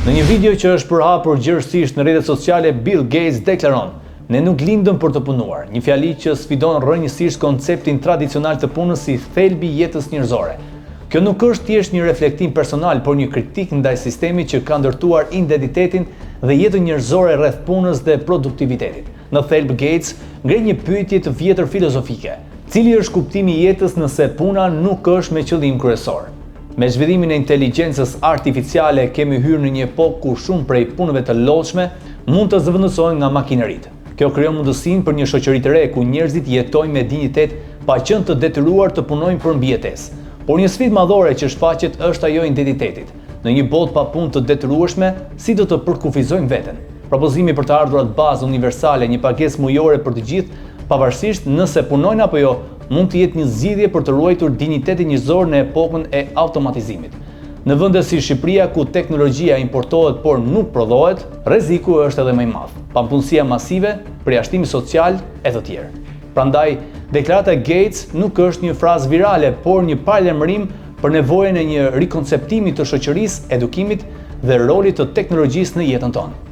Në një video që është përhapur gjithësisht në rrjetet sociale, Bill Gates deklaron: "Ne nuk lindëm për të punuar", një fjali që sfidon rrënjësisht konceptin tradicional të punës si thelbi i jetës njerëzore. Kjo nuk është thjesht një reflektim personal, por një kritik ndaj sistemit që ka ndërtuar identitetin dhe jetën njerëzore rreth punës dhe produktivitetit. Në thelb, Gates ngre një pyetje të vjetër filozofike: cili është kuptimi i jetës nëse puna nuk është me qëllim kryesor? Me zhvillimin e inteligjencës artificiale kemi hyrë në një epokë ku shumë prej punëve të lodhshme mund të zëvendësohen nga makineritë. Kjo krijon mundësinë për një shoqëri të re ku njerëzit jetojnë me dinjitet pa qenë të detyruar të punojnë për mbijetesë. Por një sfidë madhore që shfaqet është ajo e identitetit. Në një botë pa punë të detyrueshme, si do të përkufizojmë veten? Propozimi për të ardhurat bazë universale, një pagesë mujore për të gjithë, pavarësisht nëse punojnë apo jo, mund të jetë një zgjidhje për të ruajtur dinjitetin njerëzor në epokën e automatizimit. Në vende si Shqipëria, ku teknologjia importohet por nuk prodhohet, rreziku është edhe më i madh. Pampunësia masive, përjashtimi social e të tjerë. Prandaj, deklarata e Gates nuk është një frazë virale, por një paralajmërim për nevojën e një rikonceptimi të shoqërisë, edukimit dhe rolit të teknologjisë në jetën tonë.